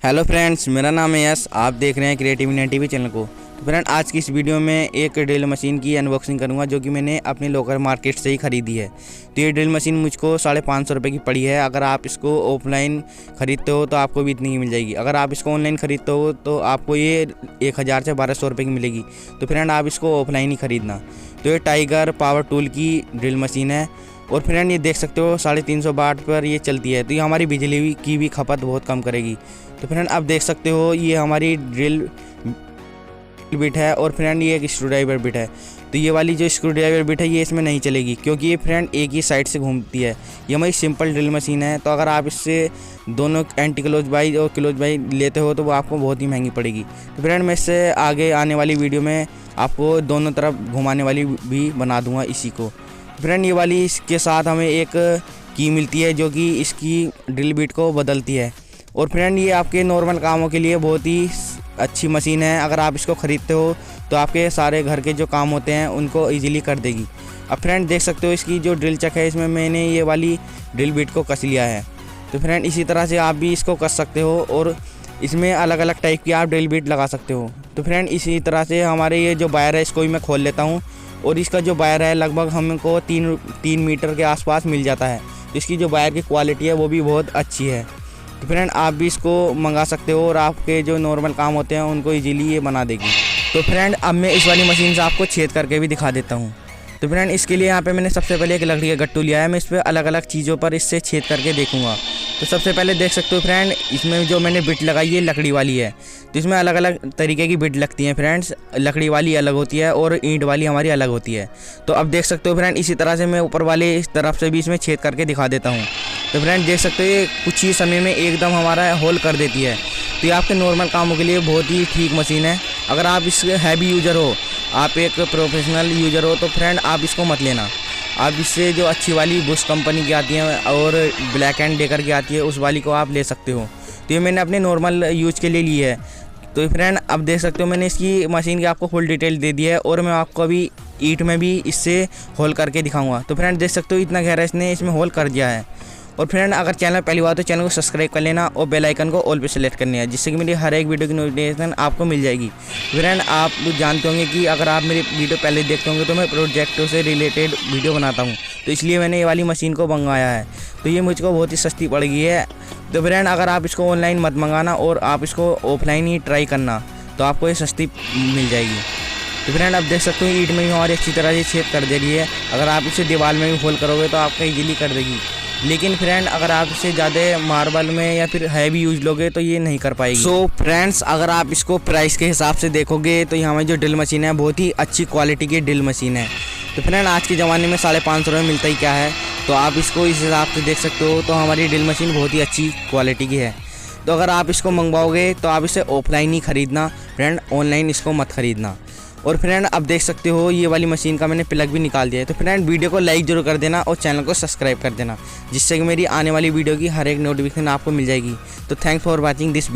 Hello friends, मेरा नाम है यस। आप देख रहे हैं क्रिएटिव टीवी चैनल को। तो फ्रेंड, आज की इस वीडियो में एक ड्रिल मशीन की अनबॉक्सिंग करूंगा जो कि मैंने अपने लोकल मार्केट से ही ख़रीदी है। तो ये ड्रिल मशीन मुझको 550 रुपये की पड़ी है। अगर आप इसको ऑफलाइन ख़रीदते हो तो आपको भी इतनी ही मिल जाएगी। अगर आप इसको ऑनलाइन ख़रीदते हो तो आपको ये 1000 से 1200 रुपये की मिलेगी। तो फ्रेंड, आप इसको ऑफलाइन ही ख़रीदना। तो ये टाइगर पावर टूल की ड्रिल मशीन है और फ्रेंड ये देख सकते हो 350 वाट पर ये चलती है। तो ये हमारी बिजली की भी खपत बहुत कम करेगी। तो फ्रेंड, आप देख सकते हो ये हमारी ड्रिल बिट है और फ्रेंड ये एक स्क्रू ड्राइवर बिट है। तो ये वाली जो स्क्रू ड्राइवर बिट है ये इसमें नहीं चलेगी क्योंकि ये फ्रेंड एक ही साइड से घूमती है। ये हमारी सिंपल ड्रिल मशीन है। तो अगर आप इससे दोनों एंटी क्लोज और क्लोज लेते हो तो वो आपको बहुत ही महंगी पड़ेगी। तो फ्रेंड, मैं इससे आगे आने वाली वीडियो में आपको दोनों तरफ घुमाने वाली भी बना दूंगा इसी को। फ्रेंड, ये वाली इसके साथ हमें एक की मिलती है जो कि इसकी ड्रिल बिट को बदलती है। और फ्रेंड, ये आपके नॉर्मल कामों के लिए बहुत ही अच्छी मशीन है। अगर आप इसको ख़रीदते हो तो आपके सारे घर के जो काम होते हैं उनको इजीली कर देगी। अब फ्रेंड, देख सकते हो इसकी जो ड्रिल चक है इसमें मैंने ये वाली ड्रिल बिट को कस लिया है। तो फ्रेंड, इसी तरह से आप भी इसको कस सकते हो और इसमें अलग अलग टाइप की आप ड्रिल बिट लगा सकते हो। तो फ्रेंड, इसी तरह से हमारे ये जो वायर है इसको भी मैं खोल लेता हूँ और इसका जो वायर है लगभग हमको 3 मीटर के आसपास मिल जाता है। इसकी जो वायर की क्वालिटी है वो भी बहुत अच्छी है। तो फ्रेंड, आप भी इसको मंगा सकते हो और आपके जो नॉर्मल काम होते हैं उनको इजीली ये बना देगी। तो फ्रेंड, अब मैं इस वाली मशीन से आपको छेद करके भी दिखा देता हूँ। तो फ्रेंड, इसके लिए यहाँ पे मैंने सबसे पहले एक लकड़ी का गट्टू लिया है। मैं इस पर अलग अलग चीज़ों पर इससे छेद करके देखूँगा। तो सबसे पहले देख सकते हो फ्रेंड, इसमें जो मैंने बिट लगाई है लकड़ी वाली है। तो इसमें अलग अलग तरीके की बिट लगती हैं फ्रेंड्स। लकड़ी वाली अलग होती है और ईंट वाली हमारी अलग होती है। तो अब देख सकते हो फ्रेंड, इसी तरह से मैं ऊपर वाले इस तरफ से भी इसमें छेद करके दिखा देता हूँ। तो फ्रेंड, देख सकते हो ये कुछ ही समय में एकदम हमारा होल कर देती है। तो ये आपके नॉर्मल कामों के लिए बहुत ही ठीक मशीन है। अगर आप इसके हैवी यूज़र हो, आप एक प्रोफेशनल यूज़र हो, तो फ्रेंड आप इसको मत लेना। आप इससे जो अच्छी वाली बुश कंपनी की आती है और ब्लैक एंड डेकर की आती है उस वाली को आप ले सकते हो। तो ये मैंने अपने नॉर्मल यूज़ के लिए ली है। तो फ्रेंड, अब देख सकते हो मैंने इसकी मशीन की आपको फुल डिटेल दे दी है और मैं आपको अभी ईंट में भी इससे होल करके दिखाऊंगा। तो फ्रेंड, देख सकते हो इतना गहरा इसने इसमें होल कर दिया है। और फ्रेंड, अगर चैनल पहली बार तो चैनल को सब्सक्राइब कर लेना और बेल आइकन को ऑल पे सेलेक्ट करनी है, जिससे कि मेरी हर एक वीडियो की नोटिफिकेशन आपको मिल जाएगी। फ्रेंड, आप जानते होंगे कि अगर आप मेरी वीडियो पहले देखते होंगे तो मैं प्रोजेक्टों से रिलेटेड वीडियो बनाता हूँ। तो इसलिए मैंने ये वाली मशीन को मंगवाया है। तो ये मुझको बहुत ही सस्ती पड़ गई है। तो फ्रेंड, अगर आप इसको ऑनलाइन मत मंगाना और आप इसको ऑफलाइन ही ट्राई करना तो आपको ये सस्ती मिल जाएगी। तो फ्रेंड, आप देख सकते हो ईंट में भी हमारी अच्छी तरह से छेद कर दे रही है। अगर आप इसे दीवार में भी होल करोगे तो आपका इजीली कर देगी। लेकिन फ्रेंड, अगर आप इसे ज़्यादा मार्बल में या फिर हैवी यूज लोगे तो ये नहीं कर पाएगी। सो फ्रेंड्स, अगर आप इसको प्राइस के हिसाब से देखोगे तो ये हमारी जो ड्रिल मशीन है बहुत ही अच्छी क्वालिटी की ड्रिल मशीन है। तो फ्रेंड, आज के ज़माने में 550 रुपये मिलता ही क्या है। तो आप इसको इस हिसाब से देख सकते हो। तो हमारी ड्रिल मशीन बहुत ही अच्छी क्वालिटी की है। तो अगर आप इसको मंगवाओगे तो आप इसे ऑफलाइन ही ख़रीदना फ्रेंड, ऑनलाइन इसको मत ख़रीदना। और फ्रेंड, अब देख सकते हो ये वाली मशीन का मैंने प्लग भी निकाल दिया है। तो फ्रेंड, वीडियो को लाइक जरूर कर देना और चैनल को सब्सक्राइब कर देना, जिससे कि मेरी आने वाली वीडियो की हर एक नोटिफिकेशन आपको मिल जाएगी। तो thanks for watching this video.